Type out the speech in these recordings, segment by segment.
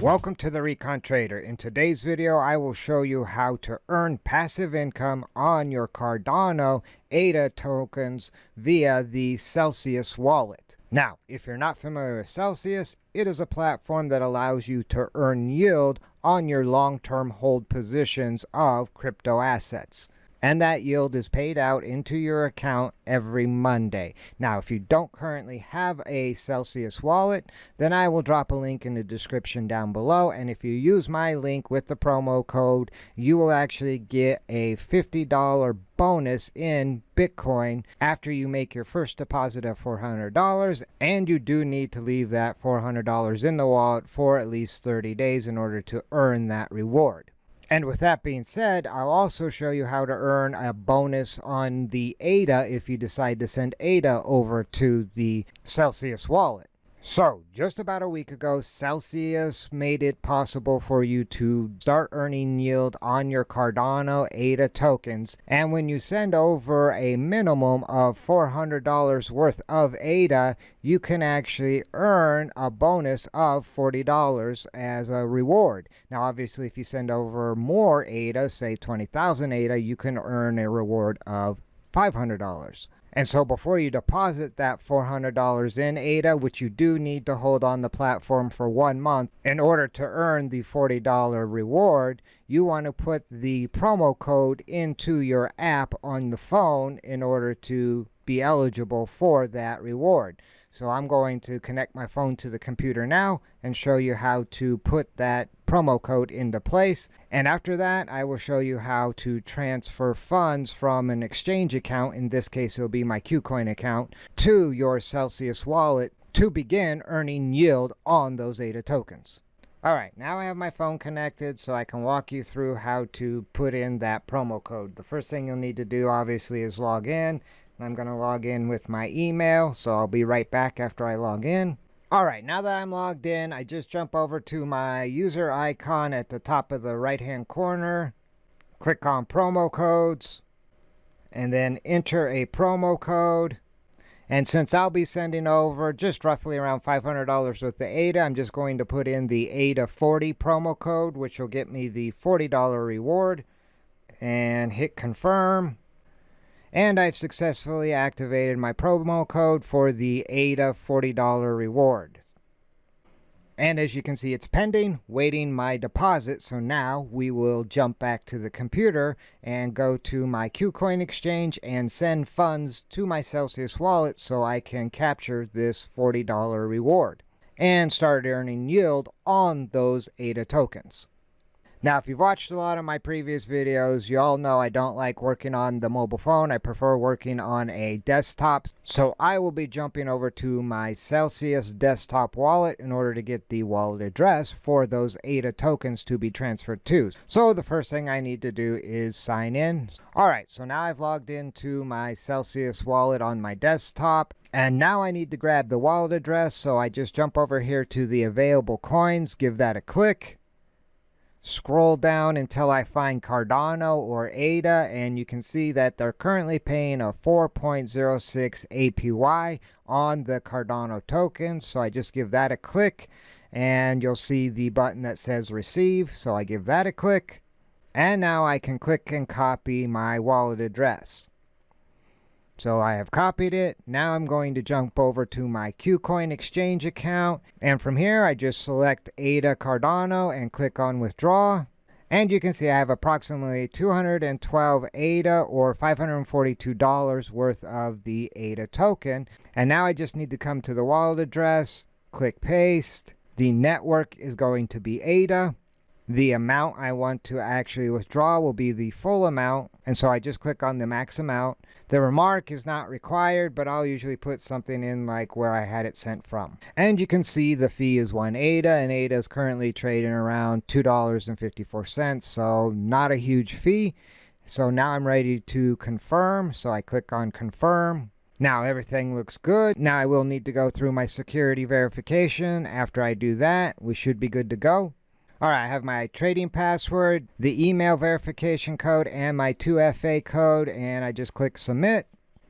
Welcome to the Recon Trader. In today's video, I will show you how to earn passive income on your Cardano ADA tokens via the Celsius wallet. Now, if you're not familiar with Celsius, it is a platform that allows you to earn yield on your long-term hold positions of crypto assets. And that yield is paid out into your account every Monday. Now, if you don't currently have a Celsius wallet, then I will drop a link in the description down below. And if you use my link with the promo code, you will actually get a $50 bonus in Bitcoin after you make your first deposit of $400. And you do need to leave that $400 in the wallet for at least 30 days in order to earn that reward. And with that being said, I'll also show you how to earn a bonus on the ADA if you decide to send ADA over to the Celsius wallet. So, just about a week ago, Celsius made it possible for you to start earning yield on your Cardano ADA tokens. And when you send over a minimum of $400 worth of ADA, you can actually earn a bonus of $40 as a reward. Now, obviously, if you send over more ADA, say 20,000 ADA, you can earn a reward of $500. And so before you deposit that $400 in ADA, which you do need to hold on the platform for 1 month in order to earn the $40 reward, you want to put the promo code into your app on the phone in order to be eligible for that reward. So I'm going to connect my phone to the computer now and show you how to put that promo code into place. And after that, I will show you how to transfer funds from an exchange account, in this case it will be my KuCoin account, to your Celsius wallet to begin earning yield on those ADA tokens. Alright, now I have my phone connected so I can walk you through how to put in that promo code. The first thing you'll need to do obviously is log in. I'm going to log in with my email, so I'll be right back after I log in. Alright, now that I'm logged in, I just jump over to my user icon at the top of the right hand corner, click on promo codes, and then enter a promo code. And since I'll be sending over just roughly around $500 worth of ADA, I'm just going to put in the ADA40 promo code, which will get me the $40 reward, and hit confirm. And I've successfully activated my promo code for the ADA $40 reward. And as you can see, it's pending, waiting my deposit. So now we will jump back to the computer and go to my KuCoin exchange and send funds to my Celsius wallet so I can capture this $40 reward and start earning yield on those ADA tokens. Now, if you've watched a lot of my previous videos, you all know I don't like working on the mobile phone. I prefer working on a desktop. So I will be jumping over to my Celsius desktop wallet in order to get the wallet address for those ADA tokens to be transferred to. So the first thing I need to do is sign in. Alright, so now I've logged into my Celsius wallet on my desktop. And now I need to grab the wallet address. So I just jump over here to the available coins, give that a click. Scroll down until I find Cardano or ADA, and you can see that they're currently paying a 4.06 APY on the Cardano token. So I just give that a click, and you'll see the button that says receive. So I give that a click, and now I can click and copy my wallet address. So I have copied it. Now I'm going to jump over to my KuCoin exchange account. And from here, I just select ADA Cardano and click on withdraw. And you can see I have approximately 212 ADA or $542 worth of the ADA token. And now I just need to come to the wallet address, click paste. The network is going to be ADA. The amount I want to actually withdraw will be the full amount, and so I just click on the max amount. The remark is not required, but I'll usually put something in like where I had it sent from. And you can see the fee is 1 ADA, and ADA is currently trading around $2.54, so not a huge fee. So now I'm ready to confirm, so I click on confirm. Now everything looks good. Now I will need to go through my security verification. After I do that, we should be good to go. All right, I have my trading password, the email verification code, and my 2FA code, and I just click submit,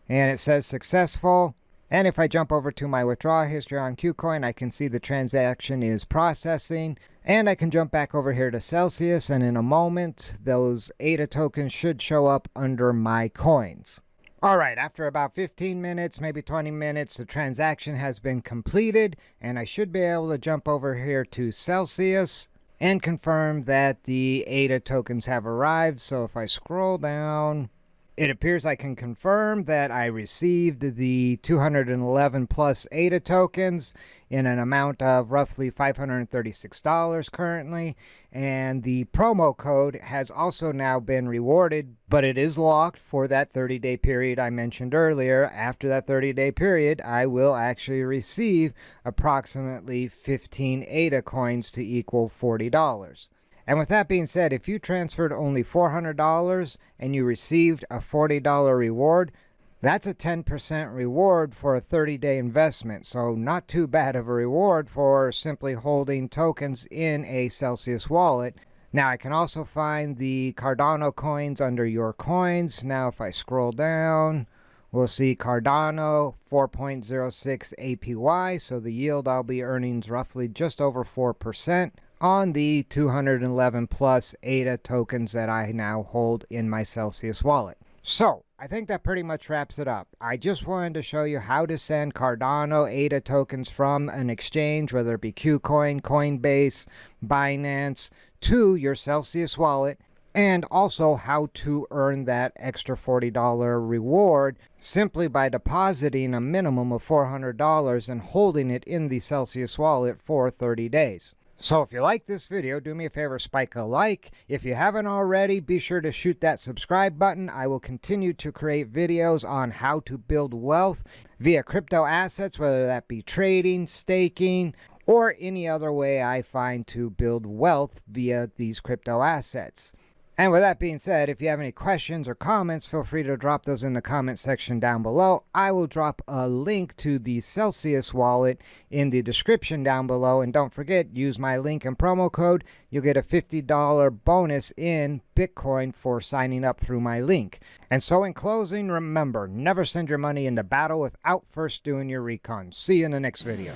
and it says successful. And if I jump over to my withdrawal history on KuCoin, I can see the transaction is processing. And I can jump back over here to Celsius, and in a moment, those ADA tokens should show up under my coins. All right, after about 15 minutes, maybe 20 minutes, the transaction has been completed, and I should be able to jump over here to Celsius and confirm that the ADA tokens have arrived. So if I scroll down, it appears I can confirm that I received the 211 plus ADA tokens in an amount of roughly $536 currently. And the promo code has also now been rewarded, but it is locked for that 30-day period I mentioned earlier. After that 30-day period, I will actually receive approximately 15 ADA coins to equal $40. And with that being said, if you transferred only $400 and you received a $40 reward, that's a 10% reward for a 30-day investment. So not too bad of a reward for simply holding tokens in a Celsius wallet. Now I can also find the Cardano coins under your coins. Now if I scroll down, we'll see Cardano 4.06 APY. So the yield I'll be earning is roughly just over 4% on the 211 plus ADA tokens that I now hold in my Celsius wallet. So I think that pretty much wraps it up. I just wanted to show you how to send Cardano ADA tokens from an exchange, whether it be KuCoin, Coinbase, Binance, to your Celsius wallet, and also how to earn that extra $40 reward simply by depositing a minimum of $400 and holding it in the Celsius wallet for 30 days. So if you like this video, do me a favor, spike a like. If you haven't already, be sure to shoot that subscribe button. I will continue to create videos on how to build wealth via crypto assets, whether that be trading, staking, or any other way I find to build wealth via these crypto assets. And with that being said, if you have any questions or comments, feel free to drop those in the comment section down below. I will drop a link to the Celsius wallet in the description down below. And don't forget, use my link and promo code. You'll get a $50 bonus in Bitcoin for signing up through my link. And so in closing, remember, never send your money into battle without first doing your recon. See you in the next video.